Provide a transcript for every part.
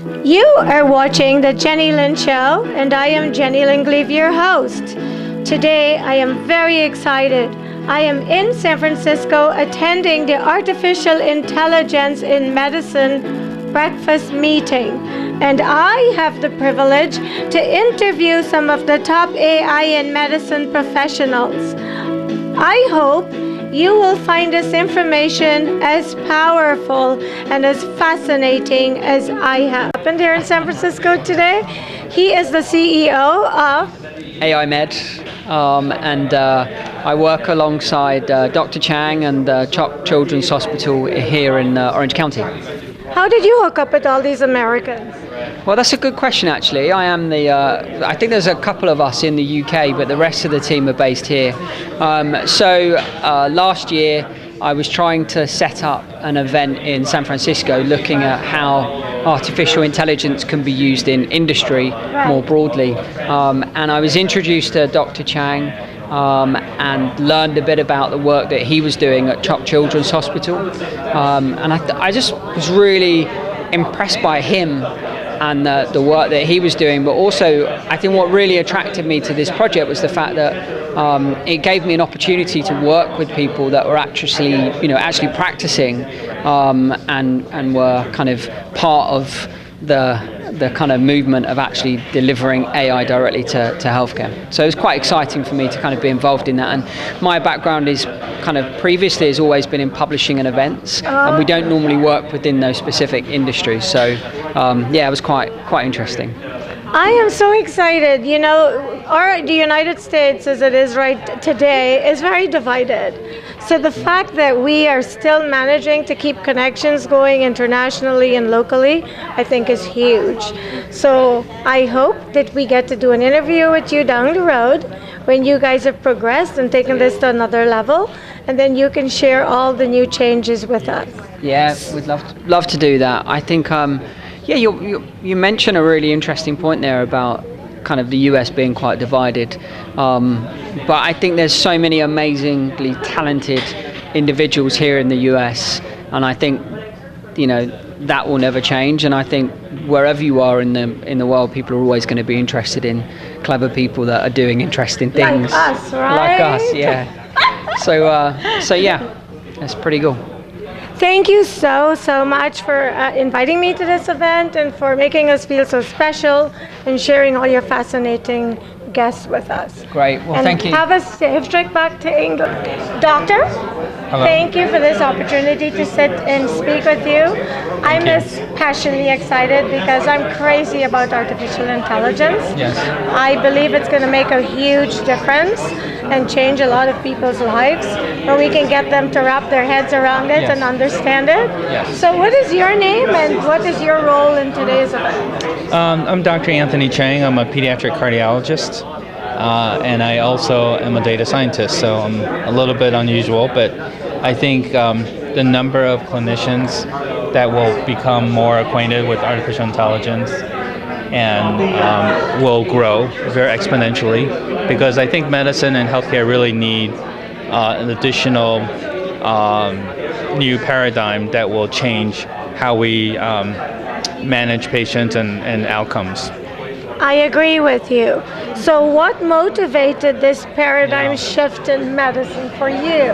You are watching the Jennylyn Show, and I am Jennylyn Gleave, your host. Today, I am very excited. I am in San Francisco attending the Artificial Intelligence in Medicine breakfast meeting, and I have the privilege to interview some of the top AI in medicine professionals. I hope you will find this information as powerful and as fascinating as I have. Happened here in San Francisco today. He is the CEO of AI Med, and I work alongside Dr. Chang and Children's Hospital here in Orange County. How did you hook up with all these Americans? Well, that's a good question, actually. I think there's a couple of us in the UK, but the rest of the team are based here. Last year, I was trying to set up an event in San Francisco looking at how artificial intelligence can be used in industry more broadly. And I was introduced to Dr. Chang and learned a bit about the work that he was doing at Children's Hospital. And I just was really impressed by him and the work that he was doing, but also I think what really attracted me to this project was the fact that it gave me an opportunity to work with people that were actually practicing and were kind of part of the kind of movement of actually delivering AI directly to healthcare. So it was quite exciting for me to kind of be involved in that. And my background is kind of previously has always been in publishing and events, and we don't normally work within those specific industries. So it was quite interesting. I am so excited. You know, the United States, as it is right today, is very divided. So the fact that we are still managing to keep connections going internationally and locally, I think is huge. So I hope that we get to do an interview with you down the road when you guys have progressed and taken this to another level, and then you can share all the new changes with us. Yeah, we'd love to do that. I think you mentioned a really interesting point there about kind of the US being quite divided, but I think there's so many amazingly talented individuals here in the US, and I think that will never change. And I think wherever you are in the world, people are always going to be interested in clever people that are doing interesting things. Like us, right? Like us, yeah. So yeah, that's pretty cool. Thank you so much for inviting me to this event and for making us feel so special and sharing all your fascinating guests with us. Great. Well, thank you. Have a safe trip back to England. Doctor, hello. Thank you for this opportunity to sit and speak with you. I'm as passionately excited because I'm crazy about artificial intelligence. Yes. I believe it's going to make a huge difference and change a lot of people's lives, but we can get them to wrap their heads around it and understand it. Yes. So what is your name and what is your role in today's event? I'm Dr. Anthony Chang. I'm a pediatric cardiologist, and I also am a data scientist, so I'm a little bit unusual, but I think the number of clinicians that will become more acquainted with artificial intelligence and will grow very exponentially, because I think medicine and healthcare really need an additional new paradigm that will change how we manage patients and outcomes. I agree with you. So what motivated this paradigm shift in medicine for you?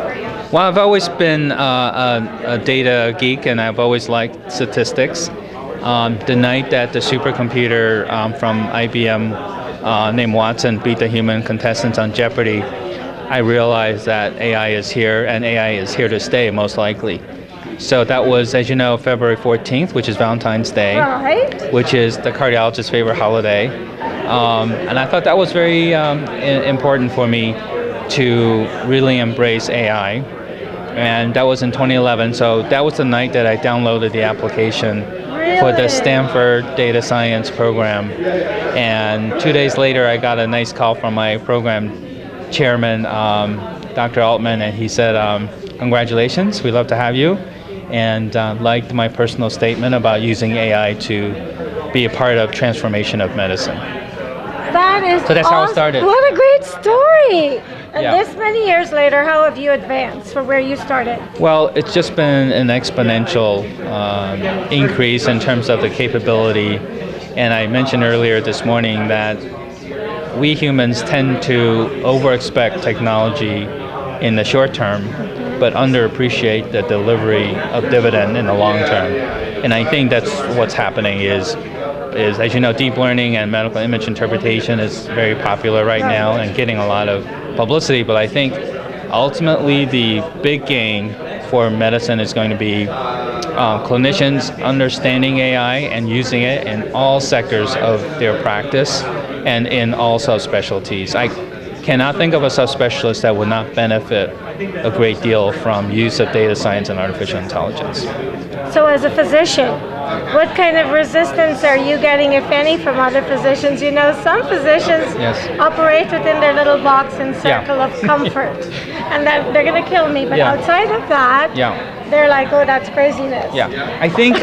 Well, I've always been a data geek, and I've always liked statistics. The night that the supercomputer from IBM named Watson beat the human contestants on Jeopardy, I realized that AI is here, and AI is here to stay, most likely. So that was, as you know, February 14th, which is Valentine's Day, Right. which is the cardiologist's favorite holiday. And I thought that was very important for me to really embrace AI. And that was in 2011, so that was the night that I downloaded the application for the Stanford Data Science program. And 2 days later, I got a nice call from my program chairman, Dr. Altman, and he said, congratulations, we'd love to have you, and liked my personal statement about using AI to be a part of transformation of medicine. That is So that's awesome. how it started. What a great story. And Yeah. this many years later, how have you advanced from where you started? Well, it's just been an exponential increase in terms of the capability. And I mentioned earlier this morning that we humans tend to over-expect technology in the short term, but underappreciate the delivery of dividend in the long term. And I think that's what's happening is as you know, deep learning and medical image interpretation is very popular right now and getting a lot of publicity. But I think ultimately the big gain for medicine is going to be clinicians understanding AI and using it in all sectors of their practice and in all subspecialties. I cannot think of a subspecialist that would not benefit a great deal from use of data science and artificial intelligence. So as a physician, what kind of resistance are you getting, if any, from other physicians? You know, some physicians operate within their little box and circle of comfort, and then they're going to kill me. But outside of that, they're like, oh, that's craziness. Yeah, I think,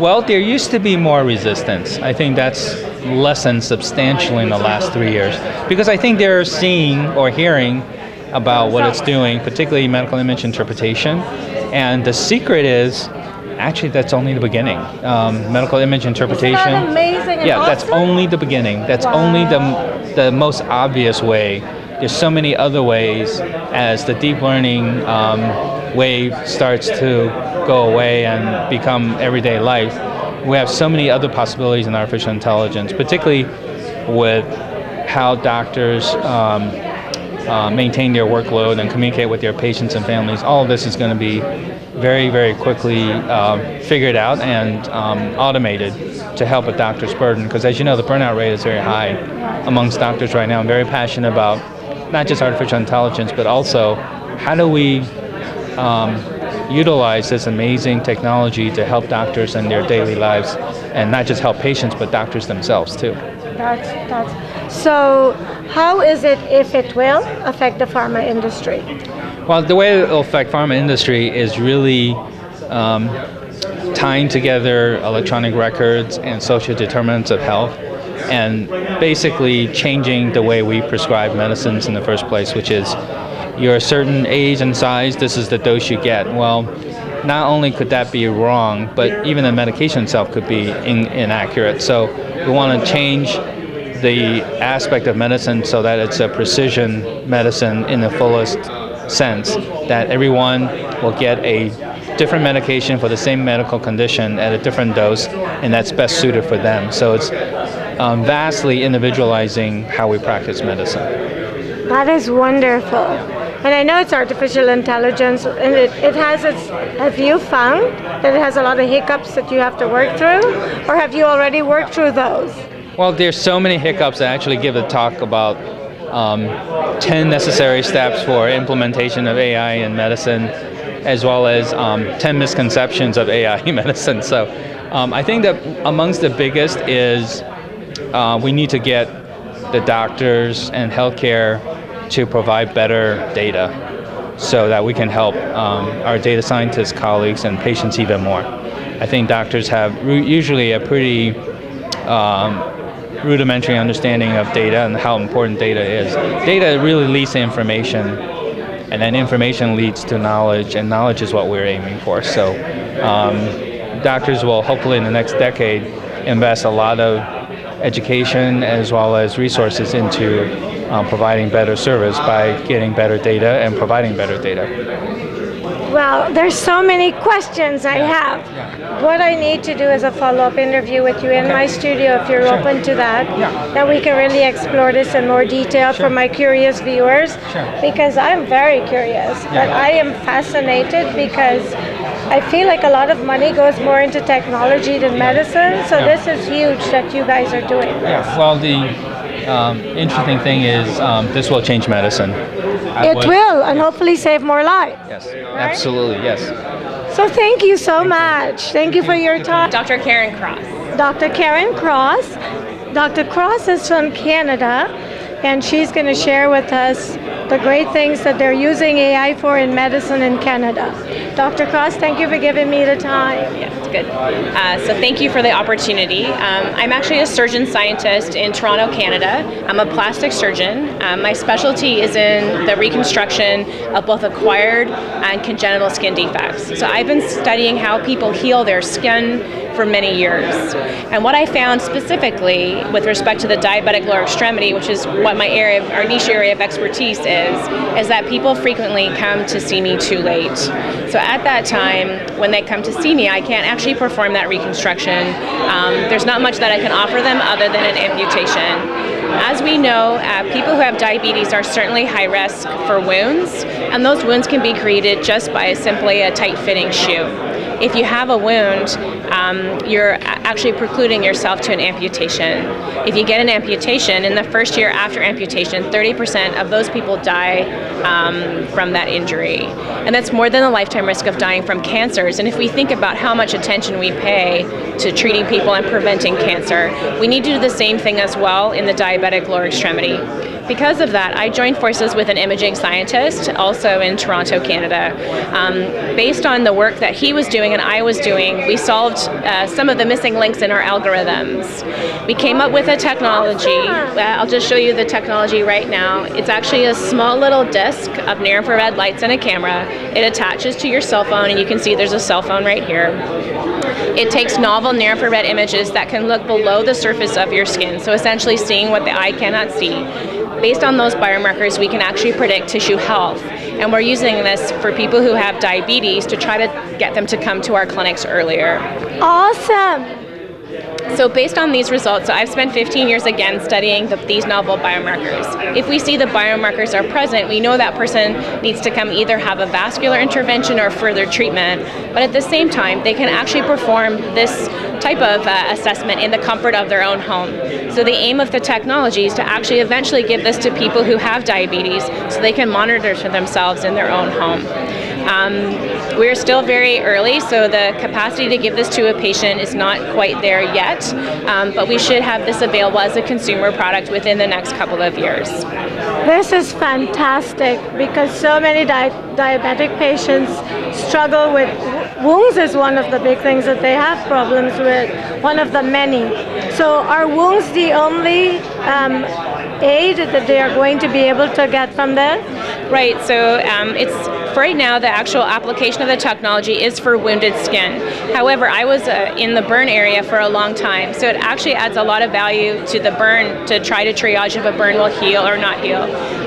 well, there used to be more resistance. I think that's lessened substantially in the last 3 years, because I think they're seeing or hearing about what it's doing, particularly medical image interpretation. And the secret is, actually, that's only the beginning. Medical image interpretation. Isn't that amazing and awesome? That's only the beginning. That's only the most obvious way. There's so many other ways as the deep learning wave starts to go away and become everyday life. We have so many other possibilities in artificial intelligence, particularly with how doctors maintain their workload and communicate with their patients and families. All of this is going to be very, very quickly figured out and automated to help a doctor's burden. Because as you know, the burnout rate is very high amongst doctors right now. I'm very passionate about not just artificial intelligence, but also how do we utilize this amazing technology to help doctors in their daily lives, and not just help patients, but doctors themselves too. So how is it, if it will, affect the pharma industry? Well, the way it will affect pharma industry is really tying together electronic records and social determinants of health, and basically changing the way we prescribe medicines in the first place, which is you're a certain age and size, this is the dose you get. Well, not only could that be wrong, but even the medication itself could be inaccurate. So we want to change the aspect of medicine so that it's a precision medicine in the fullest sense, that everyone will get a different medication for the same medical condition at a different dose, and that's best suited for them. So it's vastly individualizing how we practice medicine. That is wonderful. And I know it's artificial intelligence, and it has its, have you found that it has a lot of hiccups that you have to work through? Or have you already worked through those? Well, there's so many hiccups. I actually give a talk about 10 necessary steps for implementation of AI in medicine, as well as 10 misconceptions of AI in medicine. So I think that amongst the biggest is we need to get the doctors and healthcare to provide better data so that we can help our data scientist colleagues and patients even more. I think doctors have usually a pretty rudimentary understanding of data and how important data is. Data really leads to information, and then information leads to knowledge, and knowledge is what we're aiming for. So doctors will hopefully in the next decade invest a lot of education as well as resources into providing better service by getting better data and providing better data. Well, there's so many questions I have. What I need to do is a follow-up interview with you in my studio, if you're open to that, that we can really explore this in more detail for my curious viewers, because I'm very curious, but I am fascinated because I feel like a lot of money goes more into technology than medicine, so this is huge that you guys are doing this. Well, the interesting thing is this will change medicine. It will, and hopefully save more lives. Yes, absolutely, yes. So thank you so much. Thank you for your time. Dr. Karen Cross. Dr. Karen Cross. Dr. Cross is from Canada, and she's going to share with us the great things that they're using AI for in medicine in Canada. Dr. Cross, thank you for giving me the time. Yeah, it's good. So thank you for the opportunity. I'm actually a surgeon scientist in Toronto, Canada. I'm a plastic surgeon. My specialty is in the reconstruction of both acquired and congenital skin defects. So I've been studying how people heal their skin for many years. And what I found specifically with respect to the diabetic lower extremity, which is what our niche area of expertise is that people frequently come to see me too late. So at that time, when they come to see me, I can't actually perform that reconstruction. There's not much that I can offer them other than an amputation. As we know, people who have diabetes are certainly high risk for wounds, and those wounds can be created just by simply a tight-fitting shoe. If you have a wound, you're actually precluding yourself to an amputation. If you get an amputation, in the first year after amputation, 30% of those people die from that injury. And that's more than the lifetime risk of dying from cancers. And if we think about how much attention we pay to treating people and preventing cancer, we need to do the same thing as well in the diabetic lower extremity. Because of that, I joined forces with an imaging scientist, also in Toronto, Canada. Based on the work that he was doing and I was doing, we solved some of the missing links in our algorithms. We came up with a technology. I'll just show you the technology right now. It's actually a small little disc of near-infrared lights and a camera. It attaches to your cell phone, and you can see there's a cell phone right here. It takes novel near-infrared images that can look below the surface of your skin, so essentially seeing what the eye cannot see. Based on those biomarkers, we can actually predict tissue health. And we're using this for people who have diabetes to try to get them to come to our clinics earlier. Awesome. So based on these results, so I've spent 15 years again studying these novel biomarkers. If we see the biomarkers are present, we know that person needs to come either have a vascular intervention or further treatment. But at the same time, they can actually perform this type of assessment in the comfort of their own home. So the aim of the technology is to actually eventually give this to people who have diabetes so they can monitor for themselves in their own home. We're still very early, so the capacity to give this to a patient is not quite there yet, but we should have this available as a consumer product within the next couple of years. This is fantastic because so many diabetic patients struggle with wounds is one of the big things that they have problems with, one of the many. So are wounds the only aid that they are going to be able to get from this? Right, so it's for right now the actual application of the technology is for wounded skin. However, I was in the burn area for a long time, so it actually adds a lot of value to the burn to try to triage if a burn will heal or not heal.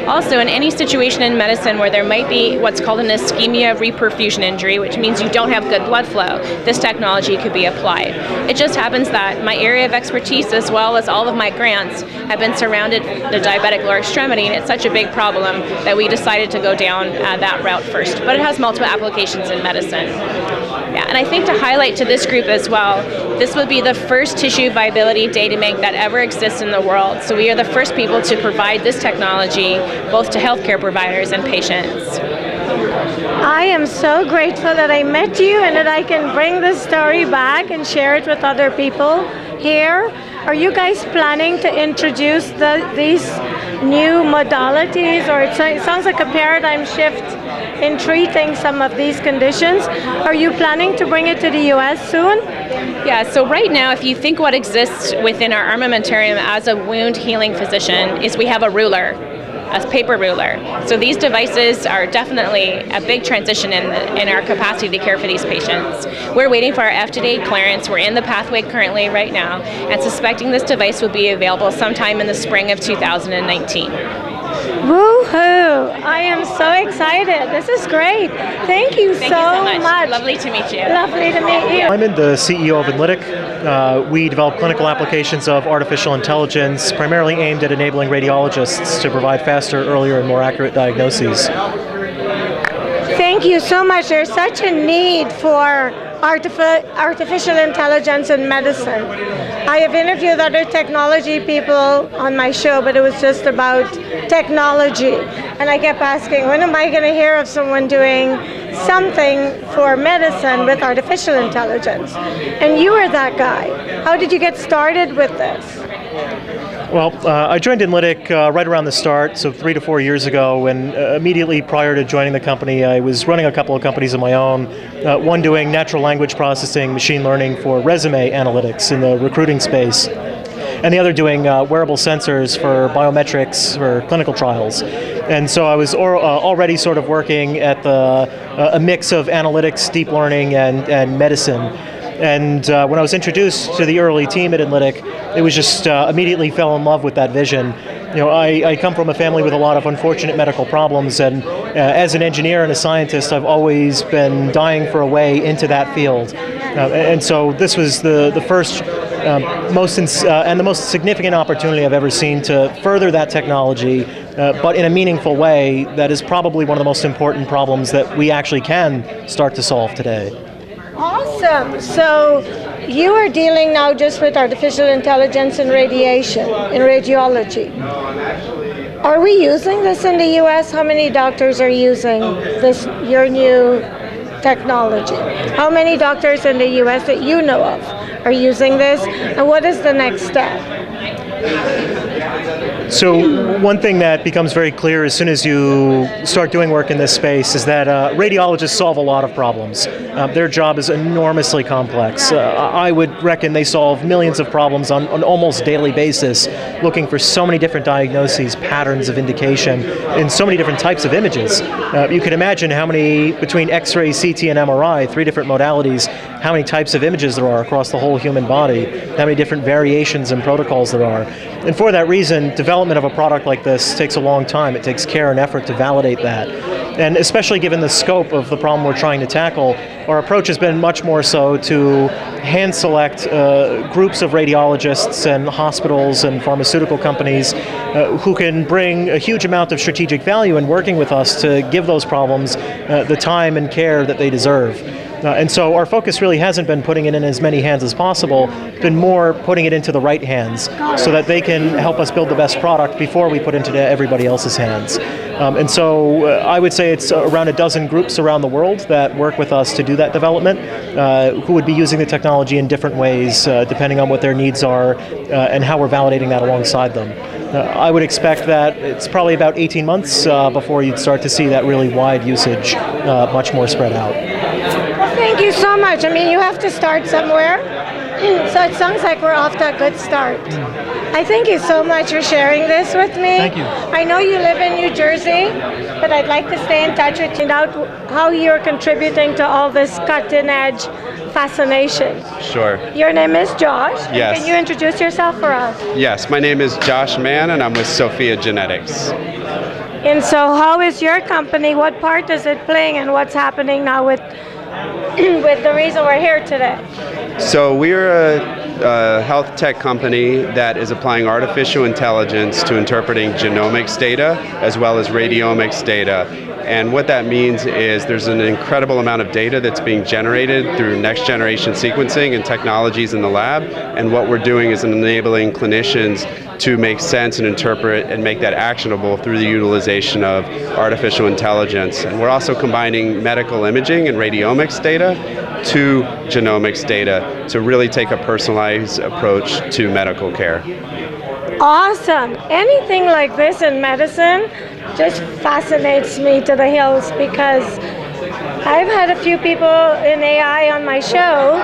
Also, in any situation in medicine where there might be what's called an ischemia reperfusion injury, which means you don't have good blood flow, this technology could be applied. It just happens that my area of expertise, as well as all of my grants, have been surrounded the diabetic lower extremity, and it's such a big problem that we decided to go down that route first. But it has multiple applications in medicine. Yeah, and I think to highlight to this group as well, this would be the first tissue viability data bank that ever exists in the world. So we are the first people to provide this technology both to healthcare providers and patients. I am so grateful that I met you and that I can bring this story back and share it with other people here. Are you guys planning to introduce these new modalities, or it sounds like a paradigm shift in treating some of these conditions? Are you planning to bring it to the US soon? Yeah, so right now, if you think what exists within our armamentarium as a wound healing physician is we have a ruler, a paper ruler. So these devices are definitely a big transition in our capacity to care for these patients. We're waiting for our FDA clearance. We're in the pathway currently right now, and suspecting this device will be available sometime in the spring of 2019. Woohoo! I am so excited. This is great. Thank you so much. Lovely to meet you. Lovely to meet you. I'm the CEO of Analytic. We develop clinical applications of artificial intelligence, primarily aimed at enabling radiologists to provide faster, earlier, and more accurate diagnoses. Thank you so much. There's such a need for artificial intelligence in medicine. I have interviewed other technology people on my show, but it was just about technology. And I kept asking, when am I going to hear of someone doing something for medicine with artificial intelligence? And you were that guy. How did you get started with this? Well, I joined Inlytic right around the start, so 3 to 4 years ago, and immediately prior to joining the company, I was running a couple of companies of my own, one doing natural language processing, machine learning for resume analytics in the recruiting space, and the other doing wearable sensors for biometrics for clinical trials. And so I was already sort of working at a mix of analytics, deep learning, and medicine. And when I was introduced to the early team at Inlytic, it was just immediately fell in love with that vision. You know, I come from a family with a lot of unfortunate medical problems, and as an engineer and a scientist, I've always been dying for a way into that field. And so this was the first and the most significant opportunity I've ever seen to further that technology, but in a meaningful way that is probably one of the most important problems that we actually can start to solve today. Awesome. So you are dealing now just with artificial intelligence in radiation, in radiology. Are we using this in the U.S.? How many doctors are using this, your new technology? How many doctors in the U.S. that you know of are using this? And what is the next step? So one thing that becomes very clear as soon as you start doing work in this space is that radiologists solve a lot of problems. Their job is enormously complex. I would reckon they solve millions of problems on an almost daily basis, looking for so many different diagnoses, patterns of indication, in so many different types of images. You can imagine how many, between X-ray, CT, and MRI, 3 different modalities, how many types of images there are across the whole human body, how many different variations and protocols there are. And for that reason, development of a product like this takes a long time. It takes care and effort to validate that. And especially given the scope of the problem we're trying to tackle, our approach has been much more so to hand select groups of radiologists and hospitals and pharmaceutical companies who can bring a huge amount of strategic value in working with us to give those problems the time and care that they deserve. And so our focus really hasn't been putting it in as many hands as possible, it's been more putting it into the right hands so that they can help us build the best product before we put it into everybody else's hands. And so I would say it's around a dozen groups around the world that work with us to do that development, who would be using the technology in different ways depending on what their needs are and how we're validating that alongside them. I would expect that it's probably about 18 months before you'd start to see that really wide usage much more spread out. Thank you so much. I mean, you have to start somewhere. So it sounds like we're off to a good start. I thank you so much for sharing this with me. Thank you. I know you live in New Jersey, but I'd like to stay in touch with you and find out how you're contributing to all this cutting-edge fascination. Sure. Your name is Josh. Yes. Can you introduce yourself for us? Yes, my name is Josh Mann, and I'm with Sophia Genetics. And so how is your company, what part is it playing, and what's happening now with the reason we're here today? So we're a health tech company that is applying artificial intelligence to interpreting genomics data as well as radiomics data. And what that means is there's an incredible amount of data that's being generated through next generation sequencing and technologies in the lab. And what we're doing is enabling clinicians to make sense and interpret and make that actionable through the utilization of artificial intelligence. And we're also combining medical imaging and radiomics data to genomics data to really take a personalized approach to medical care. Awesome. Anything like this in medicine just fascinates me to the hills because I've had a few people in AI on my show,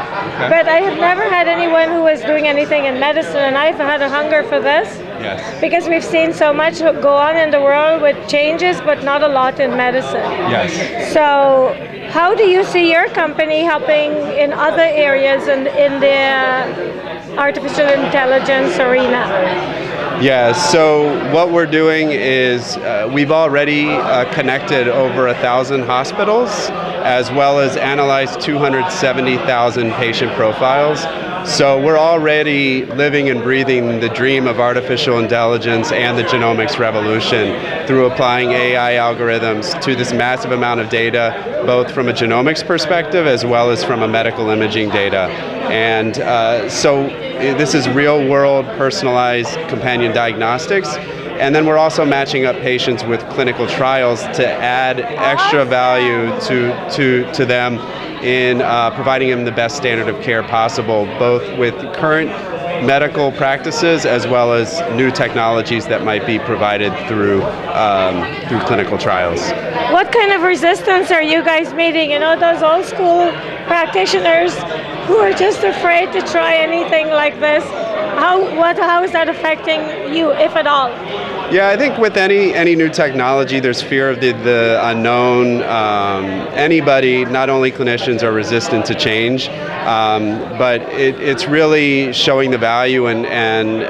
but I have never had anyone who was doing anything in medicine, and I've had a hunger for this. Yes. Because we've seen so much go on in the world with changes, but not a lot in medicine. Yes. So how do you see your company helping in other areas in the artificial intelligence arena? Yeah, so what we're doing is we've already connected over 1,000 hospitals as well as analyzed 270,000 patient profiles. So we're already living and breathing the dream of artificial intelligence and the genomics revolution through applying AI algorithms to this massive amount of data, both from a genomics perspective as well as from a medical imaging data. And so this is real world personalized companion diagnostics. And then we're also matching up patients with clinical trials to add extra value to them in providing them the best standard of care possible, both with current medical practices as well as new technologies that might be provided through clinical trials. What kind of resistance are you guys meeting? You know, those old school practitioners who are just afraid to try anything like this. How is that affecting you, if at all? Yeah, I think with any new technology, there's fear of the unknown. Anybody, not only clinicians, are resistant to change, but it's really showing the value and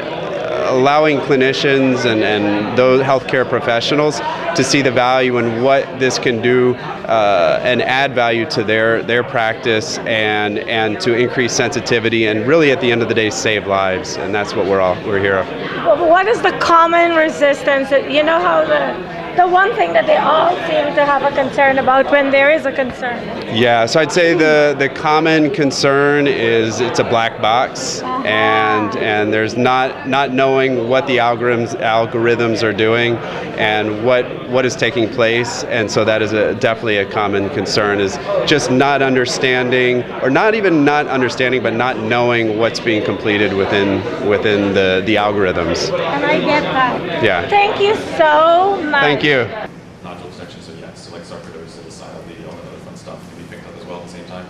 allowing clinicians and those healthcare professionals to see the value in what this can do and add value to their practice and to increase sensitivity and really at the end of the day save lives, and that's what we're here. What is the common resistance? You know how the one thing that they all seem to have a concern about when there is a concern? Yeah, so I'd say the common concern is it's a black box, and there's not knowing what the algorithms are doing and what is taking place, and so that is definitely a common concern, is just not understanding, or not even not understanding, but not knowing what's being completed within the algorithms. And I get that. Yeah. Thank you so much. Thank you. Nodule detection, so yes, so like sarcoidosis, ascites, all that other fun stuff can be picked up as well at the same time?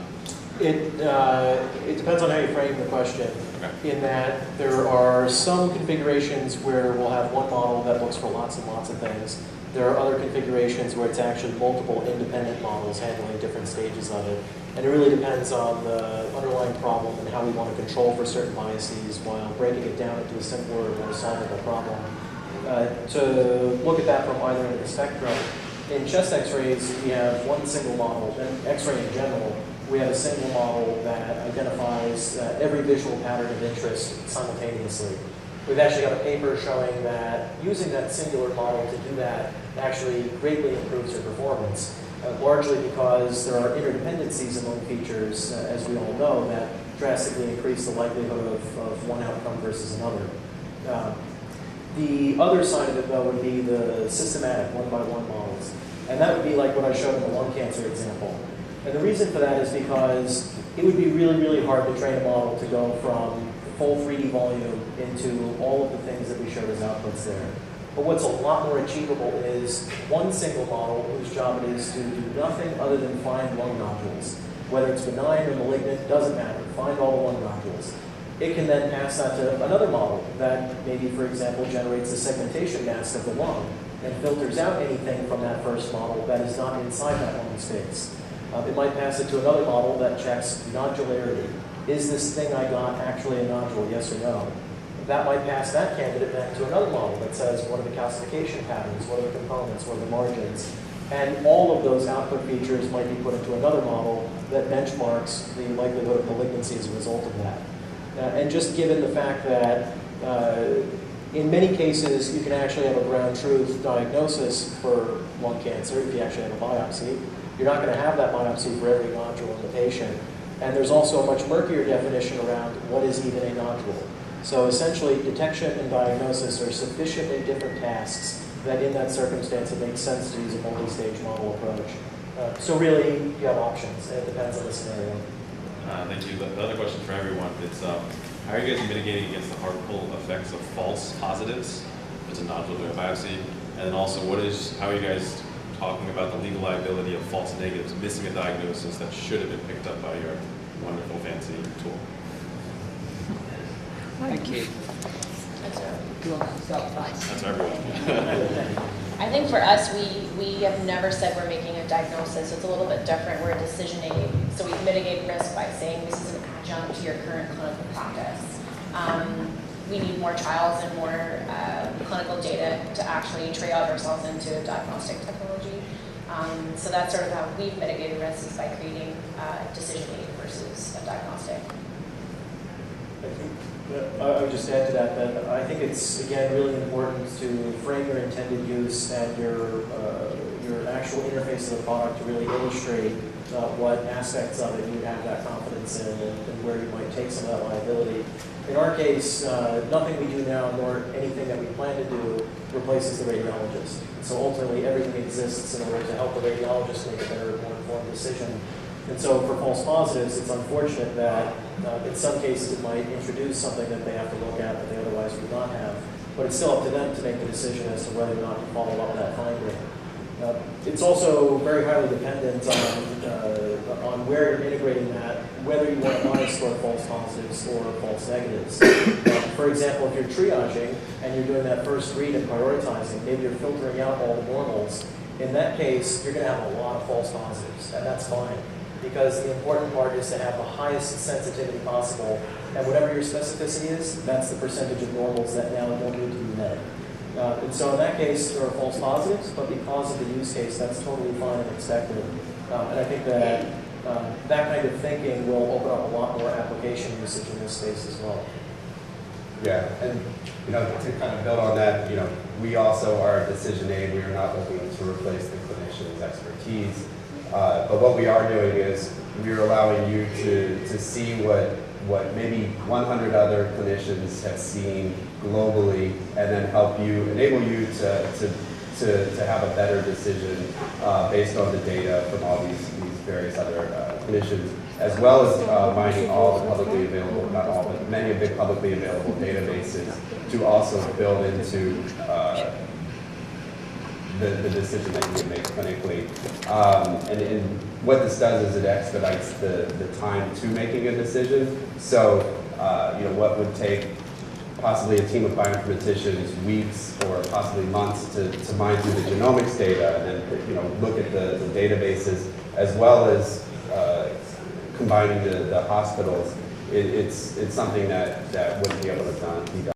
It depends on how you frame the question. Okay. In that there are some configurations where we'll have one model that looks for lots and lots of things. There are other configurations where it's actually multiple independent models handling different stages of it. And it really depends on the underlying problem and how we want to control for certain biases while breaking it down into a simpler, more solvable problem. To look at that from either end of the spectrum, in chest x-rays, we have one single model, and x-ray in general, we have a single model that identifies every visual pattern of interest simultaneously. We've actually got a paper showing that using that singular model to do that actually greatly improves your performance, largely because there are interdependencies among features, as we all know, that drastically increase the likelihood of one outcome versus another. The other side of it, though, would be the systematic one-by-one models. And that would be like what I showed in the lung cancer example. And the reason for that is because it would be really, really hard to train a model to go from full 3D volume into all of the things that we showed as outputs there. But what's a lot more achievable is one single model whose job it is to do nothing other than find lung nodules. Whether it's benign or malignant, doesn't matter. Find all the lung nodules. It can then pass that to another model that maybe, for example, generates a segmentation mask of the lung and filters out anything from that first model that is not inside that lung space. It might pass it to another model that checks nodularity. Is this thing I got actually a nodule, yes or no? That might pass that candidate then to another model that says, what are the calcification patterns, what are the components, what are the margins? And all of those output features might be put into another model that benchmarks the likelihood of malignancy as a result of that. And just given the fact that in many cases you can actually have a ground truth diagnosis for lung cancer if you actually have a biopsy. You're not going to have that biopsy for every nodule in the patient. And there's also a much murkier definition around what is even a nodule. So essentially, detection and diagnosis are sufficiently different tasks that in that circumstance it makes sense to use a multi-stage model approach. So really, you have options, and it depends on the scenario. Thank you. The other question for everyone is, how are you guys mitigating against the harmful effects of false positives, if it's a nodule during biopsy? And then also, how are you guys talking about the legal liability of false negatives, missing a diagnosis that should have been picked up by your wonderful, fancy tool? Thank you. That's everyone. I think for us, we have never said we're making a diagnosis. It's a little bit different. We're decisioning. So we mitigate risk by saying this is an adjunct to your current clinical practice. We need more trials and more clinical data to actually triage ourselves into a diagnostic technology. So that's sort of how we've mitigated risk, is by creating decision aid versus a diagnostic. I would just add to that I think it's, again, really important to frame your intended use and your actual interface of the product to really illustrate what aspects of it you would have that confidence in and where you might take some of that liability. In our case, nothing we do now, nor anything that we plan to do, replaces the radiologist. So ultimately, everything exists in order to help the radiologist make a better, more informed decision. And so for false positives, it's unfortunate that in some cases it might introduce something that they have to look at that they otherwise would not have. But it's still up to them to make the decision as to whether or not to follow up that finding. It's also very highly dependent on where you're integrating that, whether you want to bias toward false positives or false negatives. For example, if you're triaging and you're doing that first read and prioritizing, maybe you're filtering out all the normals. In that case, you're going to have a lot of false positives, and that's fine. Because the important part is to have the highest sensitivity possible, and whatever your specificity is, that's the percentage of normals that now don't need to be met. And so in that case, there are false positives, but because of the use case, that's totally fine and expected. And I think that that kind of thinking will open up a lot more application usage in this space as well. Yeah, and to kind of build on that, we also are a decision aid. We are not looking to replace the clinician's expertise. But what we are doing is we're allowing you to see what maybe 100 other clinicians have seen globally, and then enable you to have a better decision based on the data from all these various other clinicians, as well as mining all the publicly available, not all, but many of the publicly available databases to also build into the decision that you would make clinically. And what this does is it expedites the time to making a decision. So, what would take possibly a team of bioinformaticians weeks or possibly months to mine through the genomics data and then look at the databases, as well as combining the hospitals, it's something that wouldn't be able to be done